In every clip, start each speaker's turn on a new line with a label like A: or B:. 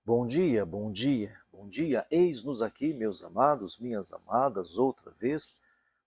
A: Bom dia, bom dia, bom dia. Eis-nos aqui, meus amados, minhas amadas, outra vez,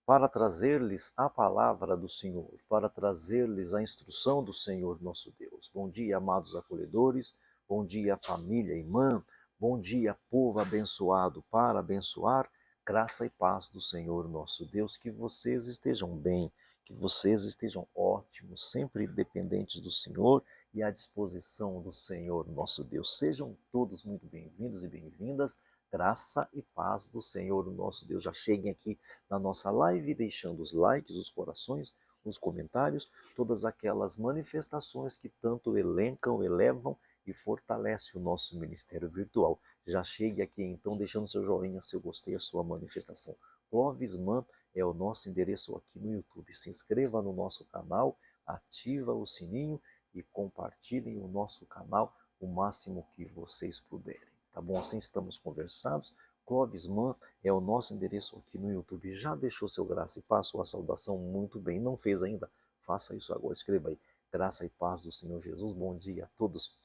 A: para trazer-lhes a palavra do Senhor, para trazer-lhes a instrução do Senhor nosso Deus. Bom dia, amados acolhedores, bom dia, família, irmã, bom dia, povo abençoado, para abençoar, graça e paz do Senhor nosso Deus, que vocês estejam bem, que vocês estejam ótimos, sempre dependentes do Senhor e à disposição do Senhor nosso Deus. Sejam todos muito bem-vindos e bem-vindas. Graça e paz do Senhor nosso Deus. Já cheguem aqui na nossa live, deixando os likes, os corações, os comentários, todas aquelas manifestações que tanto elencam, elevam e fortalecem o nosso ministério virtual. Já chegue aqui então, deixando seu joinha, seu gostei, a sua manifestação. Clóvis Man é o nosso endereço aqui no YouTube. Se inscreva no nosso canal, ativa o sininho e compartilhem o nosso canal o máximo que vocês puderem. Tá bom? Assim estamos conversados. Clóvis Man é o nosso endereço aqui no YouTube. Já deixou seu graça e paz, sua saudação? Muito bem. Não fez ainda? Faça isso agora. Escreva aí. Graça e paz do Senhor Jesus. Bom dia a todos.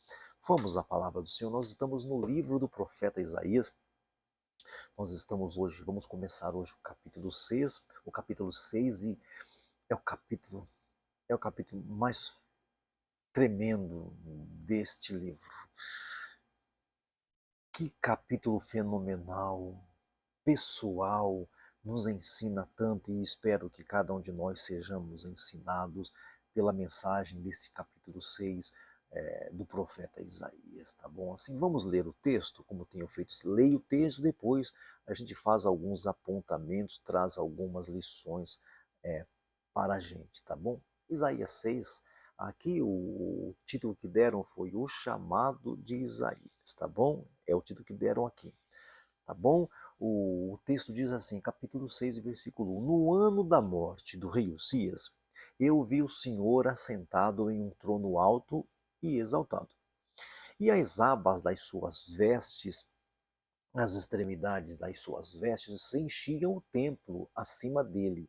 A: Vamos à palavra do Senhor. Nós estamos no livro do profeta Isaías. Nós estamos hoje, vamos começar hoje o capítulo 6 e é é o capítulo mais tremendo deste livro. Que capítulo fenomenal, pessoal, nos ensina tanto e espero que cada um de nós sejamos ensinados pela mensagem desse capítulo 6 do profeta Isaías, tá bom? Assim, vamos ler o texto, como tenho feito, leia o texto, depois a gente faz alguns apontamentos, traz algumas lições para a gente, tá bom? Isaías 6, aqui o título que deram foi O Chamado de Isaías, tá bom? É o título que deram aqui, tá bom? O texto diz assim, capítulo 6, versículo 1. No ano da morte do rei Uzias, eu vi o Senhor assentado em um trono alto e exaltado. E as abas das suas vestes, as extremidades das suas vestes, enchiam o templo acima dele.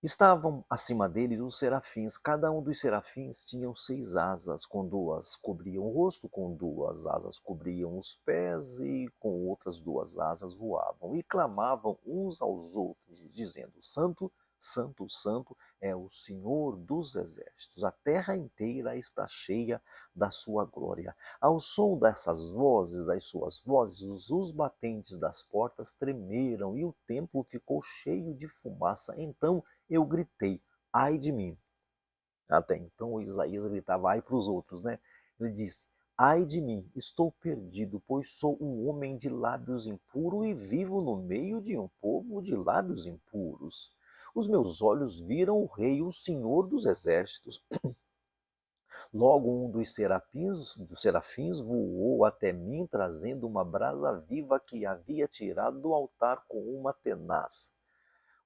A: Estavam acima deles os serafins, cada um dos serafins tinham 6 asas, com 2 cobriam o rosto, com 2 asas cobriam os pés e com outras 2 asas voavam e clamavam uns aos outros, dizendo, Santo, Santo, Santo é o Senhor dos exércitos, a terra inteira está cheia da sua glória. Ao som dessas vozes, das suas vozes, os batentes das portas tremeram e o templo ficou cheio de fumaça. Então eu gritei, ai de mim. Até então Isaías gritava ai para os outros, né? Ele disse, ai de mim, estou perdido, pois sou um homem de lábios impuros e vivo no meio de um povo de lábios impuros. Os meus olhos viram o rei, o Senhor dos exércitos. Logo um dos serafins voou até mim, trazendo uma brasa viva que havia tirado do altar com uma tenaz.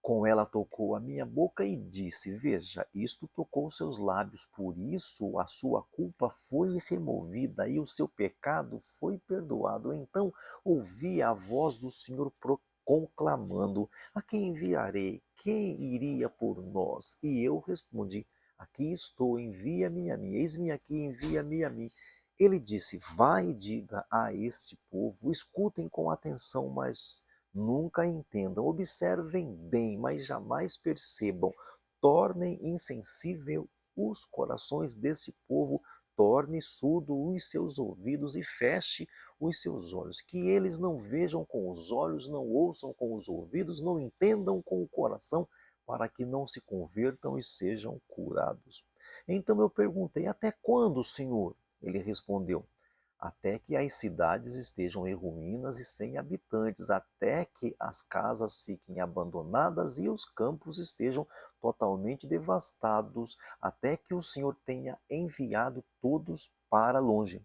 A: Com ela tocou a minha boca e disse, veja, isto tocou seus lábios, por isso a sua culpa foi removida e o seu pecado foi perdoado. Então ouvi a voz do Senhor conclamando, a quem enviarei? Quem iria por nós? E eu respondi, aqui estou, envia-me a mim, eis-me aqui, envia-me a mim. Ele disse, vai e diga a este povo, escutem com atenção, mas nunca entendam, observem bem, mas jamais percebam. Tornem insensível os corações desse povo, torne surdo os seus ouvidos e feche os seus olhos. Que eles não vejam com os olhos, não ouçam com os ouvidos, não entendam com o coração, para que não se convertam e sejam curados. Então eu perguntei, até quando, Senhor? Ele respondeu, até que as cidades estejam em ruínas e sem habitantes, até que as casas fiquem abandonadas e os campos estejam totalmente devastados, até que o Senhor tenha enviado todos para longe.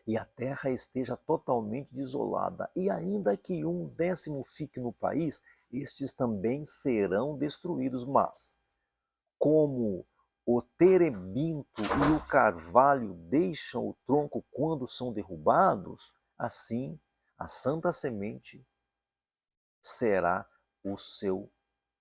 A: E a terra esteja totalmente desolada, e ainda que 1/10 fique no país, estes também serão destruídos, mas como o terebinto e o carvalho deixam o tronco quando são derrubados, assim a santa semente será o seu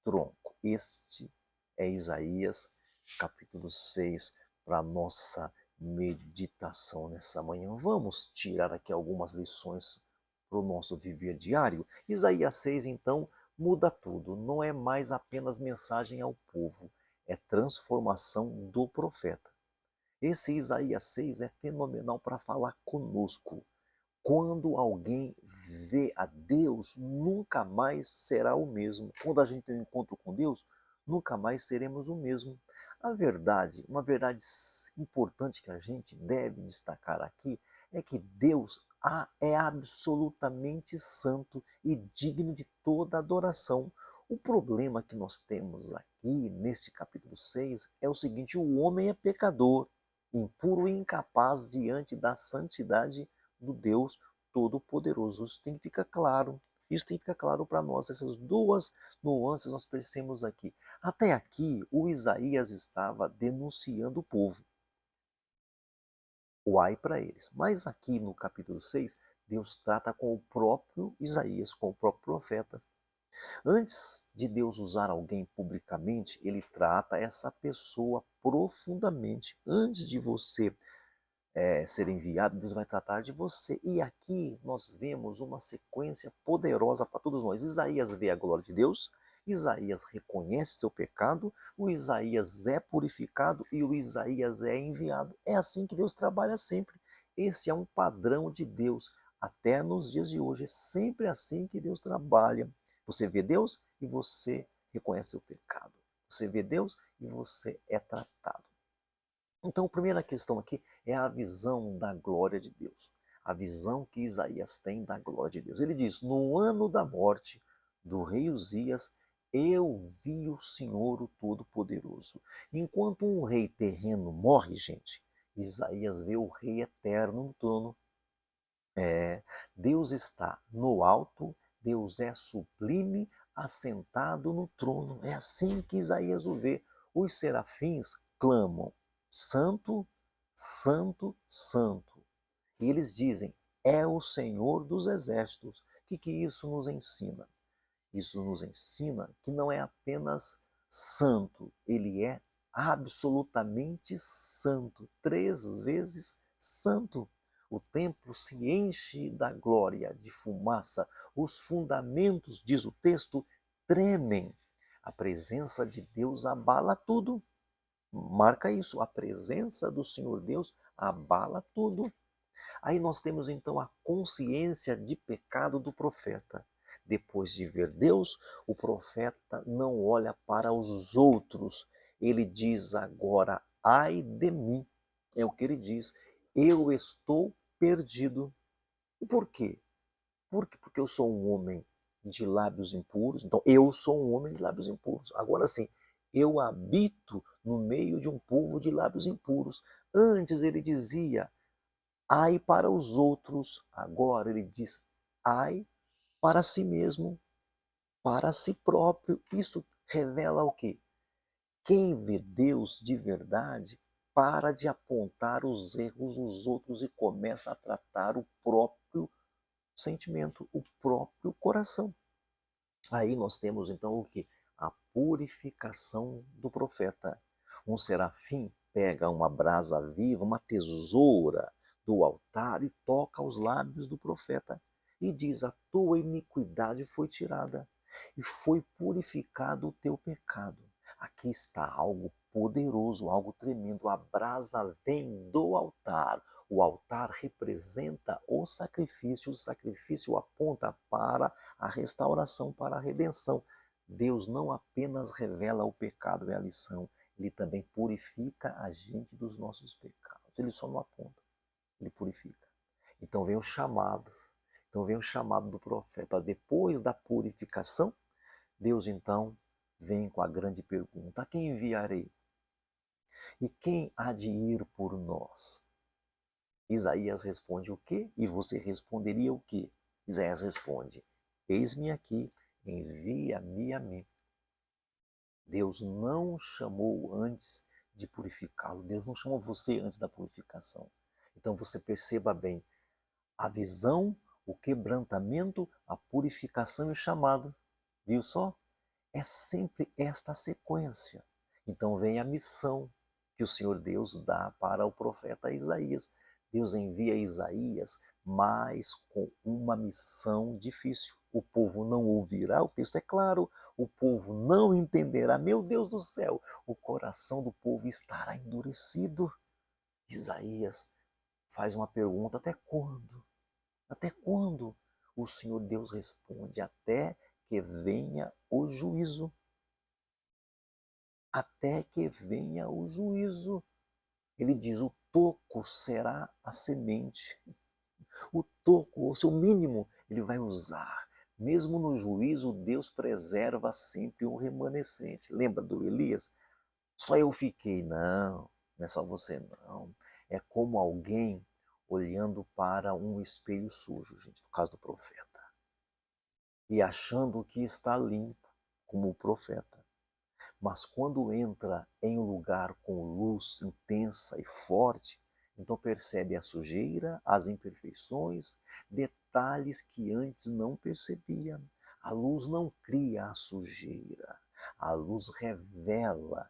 A: tronco. Este é Isaías, capítulo 6, para a nossa meditação nessa manhã. Vamos tirar aqui algumas lições para o nosso viver diário. Isaías 6, então, muda tudo. Não é mais apenas mensagem ao povo, é transformação do profeta. Esse Isaías 6 é fenomenal para falar conosco. Quando alguém vê a Deus, nunca mais será o mesmo. Quando a gente tem um encontro com Deus, nunca mais seremos o mesmo. A verdade, uma verdade importante que a gente deve destacar aqui, é que Deus é absolutamente santo e digno de toda adoração. O problema que nós temos aqui, neste capítulo 6, é o seguinte: o homem é pecador, impuro e incapaz diante da santidade do Deus Todo-Poderoso. Isso tem que ficar claro. Isso tem que ficar claro para nós. Essas duas nuances nós percebemos aqui. Até aqui, o Isaías estava denunciando o povo. O ai para eles. Mas aqui no capítulo 6, Deus trata com o próprio Isaías, com o próprio profeta. Antes de Deus usar alguém publicamente, ele trata essa pessoa profundamente. Antes de você ser enviado, Deus vai tratar de você. E aqui nós vemos uma sequência poderosa para todos nós. Isaías vê a glória de Deus, Isaías reconhece seu pecado, o Isaías é purificado e o Isaías é enviado. É assim que Deus trabalha sempre. Esse é um padrão de Deus. Até nos dias de hoje, é sempre assim que Deus trabalha. Você vê Deus e você reconhece o pecado. Você vê Deus e você é tratado. Então, a primeira questão aqui é a visão da glória de Deus. A visão que Isaías tem da glória de Deus. Ele diz: no ano da morte do rei Uzias, eu vi o Senhor, o Todo-Poderoso. Enquanto um rei terreno morre, gente, Isaías vê o rei eterno no trono. Deus está no alto, Deus é sublime, assentado no trono. É assim que Isaías o vê. Os serafins clamam: Santo, Santo, Santo. E eles dizem: é o Senhor dos exércitos. O que isso nos ensina? Isso nos ensina que não é apenas santo, ele é absolutamente santo, 3 vezes santo. O templo se enche da glória, de fumaça, os fundamentos, diz o texto, tremem. A presença de Deus abala tudo. Marca isso, a presença do Senhor Deus abala tudo. Aí nós temos então a consciência de pecado do profeta. Depois de ver Deus, o profeta não olha para os outros. Ele diz agora: ai de mim. É o que ele diz. Eu estou perdido. E por quê? Porque eu sou um homem de lábios impuros. Então, eu sou um homem de lábios impuros. Agora sim, eu habito no meio de um povo de lábios impuros. Antes ele dizia: ai para os outros. Agora ele diz: ai para si mesmo, para si próprio. Isso revela o quê? Quem vê Deus de verdade para de apontar os erros dos outros e começa a tratar o próprio sentimento, o próprio coração. Aí nós temos então o que? A purificação do profeta. Um serafim pega uma brasa viva, uma tesoura do altar e toca os lábios do profeta e diz: a tua iniquidade foi tirada e foi purificado o teu pecado. Aqui está algo poderoso, algo tremendo. A brasa vem do altar. O altar representa o sacrifício aponta para a restauração, para a redenção. Deus não apenas revela o pecado e a lição, ele também purifica a gente dos nossos pecados. Ele só não aponta, ele purifica. Então vem o chamado. Então vem o chamado do profeta. Depois da purificação, Deus então vem com a grande pergunta: a quem enviarei? E quem há de ir por nós? Isaías responde o quê? E você responderia o quê? Isaías responde: eis-me aqui, envia-me a mim. Deus não chamou antes de purificá-lo. Deus não chamou você antes da purificação. Então você perceba bem a visão, o quebrantamento, a purificação e o chamado. Viu só? É sempre esta sequência. Então vem a missão que o Senhor Deus dá para o profeta Isaías. Deus envia Isaías, mas com uma missão difícil. O povo não ouvirá, o texto é claro, o povo não entenderá. Meu Deus do céu, o coração do povo estará endurecido. Isaías faz uma pergunta: até quando? Até quando? O Senhor Deus responde: até que venha o juízo. Até que venha o juízo. Ele diz: o toco será a semente. O toco, o seu mínimo, ele vai usar. Mesmo no juízo, Deus preserva sempre um remanescente. Lembra do Elias? Só eu fiquei. Não, não é só você, não. É como alguém olhando para um espelho sujo, gente, no caso do profeta, e achando que está limpo, como o profeta. Mas quando entra em um lugar com luz intensa e forte, então percebe a sujeira, as imperfeições, detalhes que antes não percebia. A luz não cria a sujeira, a luz revela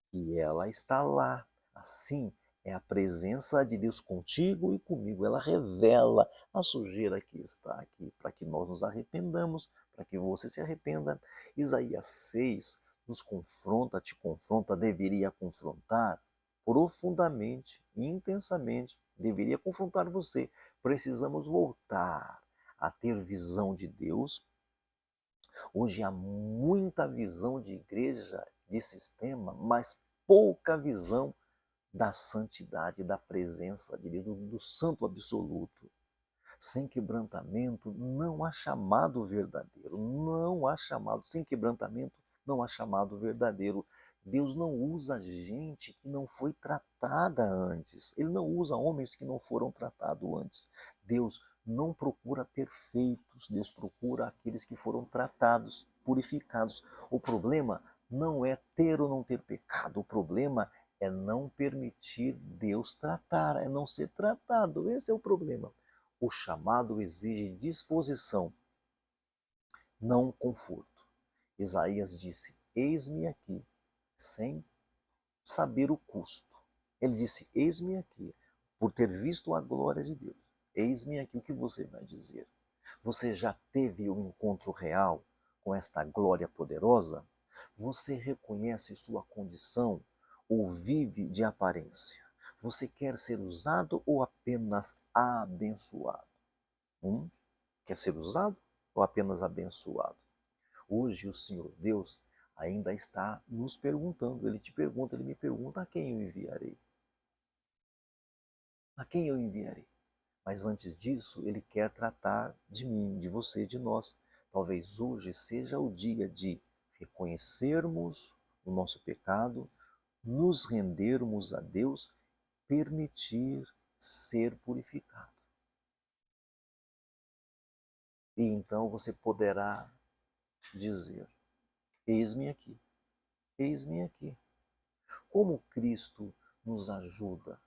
A: que ela está lá. Assim é a presença de Deus contigo e comigo. Ela revela a sujeira que está aqui, para que nós nos arrependamos, para que você se arrependa. Isaías 6 nos confronta, te confronta, deveria confrontar profundamente, intensamente, deveria confrontar você. Precisamos voltar a ter visão de Deus. Hoje há muita visão de igreja, de sistema, mas pouca visão da santidade, da presença de Deus, do santo absoluto. Sem quebrantamento não há chamado verdadeiro, não há chamado, sem quebrantamento não há chamado verdadeiro. Deus não usa gente que não foi tratada antes, Ele não usa homens que não foram tratados antes. Deus não procura perfeitos, Deus procura aqueles que foram tratados, purificados. O problema não é ter ou não ter pecado, o problema é não permitir Deus tratar, é não ser tratado, esse é o problema. O chamado exige disposição, não conforto. Isaías disse: eis-me aqui, sem saber o custo. Ele disse: eis-me aqui, por ter visto a glória de Deus. Eis-me aqui, o que você vai dizer? Você já teve um encontro real com esta glória poderosa? Você reconhece sua condição ou vive de aparência? Você quer ser usado ou apenas abençoado? Quer ser usado ou apenas abençoado? Hoje o Senhor Deus ainda está nos perguntando. Ele te pergunta, ele me pergunta: a quem eu enviarei? A quem eu enviarei? Mas antes disso, ele quer tratar de mim, de você, de nós. Talvez hoje seja o dia de reconhecermos o nosso pecado, nos rendermos a Deus, permitir ser purificado. E então você poderá dizer: eis-me aqui, eis-me aqui. Como Cristo nos ajuda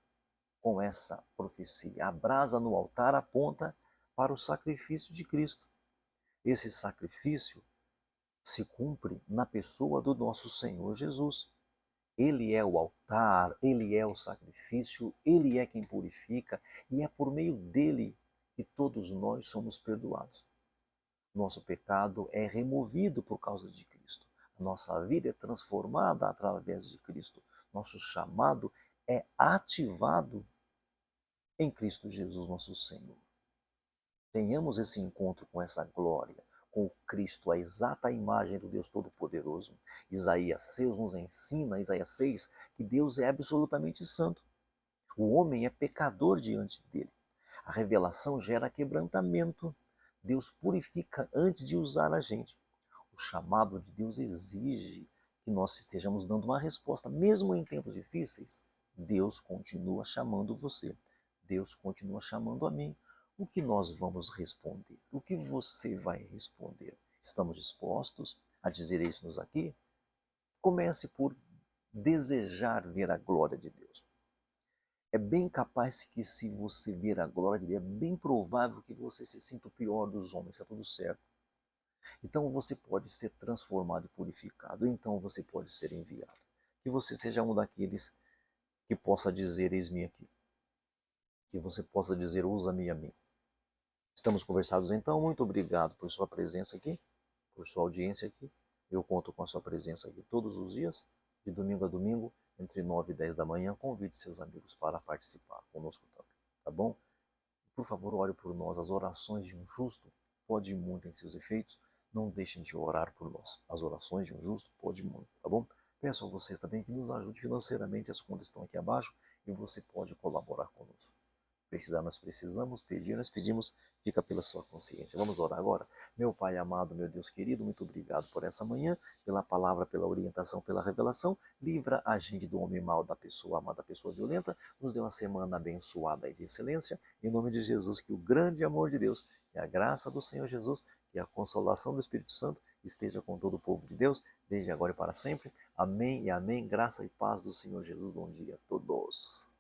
A: com essa profecia? A brasa no altar aponta para o sacrifício de Cristo. Esse sacrifício se cumpre na pessoa do nosso Senhor Jesus. Ele é o altar, ele é o sacrifício, ele é quem purifica e é por meio dele que todos nós somos perdoados. Nosso pecado é removido por causa de Cristo. A nossa vida é transformada através de Cristo. Nosso chamado é ativado em Cristo Jesus, nosso Senhor. Tenhamos esse encontro com essa glória, com o Cristo, a exata imagem do Deus Todo-Poderoso. Isaías 6 nos ensina, Isaías 6, que Deus é absolutamente santo. O homem é pecador diante dele. A revelação gera quebrantamento. Deus purifica antes de usar a gente. O chamado de Deus exige que nós estejamos dando uma resposta, mesmo em tempos difíceis. Deus continua chamando você. Deus continua chamando a mim. O que nós vamos responder? O que você vai responder? Estamos dispostos a dizer isso-nos aqui? Comece por desejar ver a glória de Deus. É bem capaz que se você ver a glória de Deus, é bem provável que você se sinta o pior dos homens, está tudo certo. Então você pode ser transformado e purificado, então você pode ser enviado. Que você seja um daqueles que possa dizer, eis-me aqui. Que você possa dizer, usa-me a mim. Estamos conversados então, muito obrigado por sua presença aqui, por sua audiência aqui. Eu conto com a sua presença aqui todos os dias, de domingo a domingo, entre 9 e 10 da manhã. Convide seus amigos para participar conosco também, tá bom? Por favor, ore por nós. As orações de um justo podem muito em seus efeitos. Não deixem de orar por nós. As orações de um justo podem muito, tá bom? Peço a vocês também que nos ajudem financeiramente. As contas estão aqui abaixo e você pode colaborar conosco. Precisar, nós precisamos, pedir, nós pedimos, fica pela sua consciência. Vamos orar agora? Meu Pai amado, meu Deus querido, muito obrigado por essa manhã, pela palavra, pela orientação, pela revelação. Livra a gente do homem mau, da pessoa amada, da pessoa violenta. Nos dê uma semana abençoada e de excelência. Em nome de Jesus, que o grande amor de Deus, que a graça do Senhor Jesus, que a consolação do Espírito Santo esteja com todo o povo de Deus, desde agora e para sempre. Amém e amém. Graça e paz do Senhor Jesus. Bom dia a todos.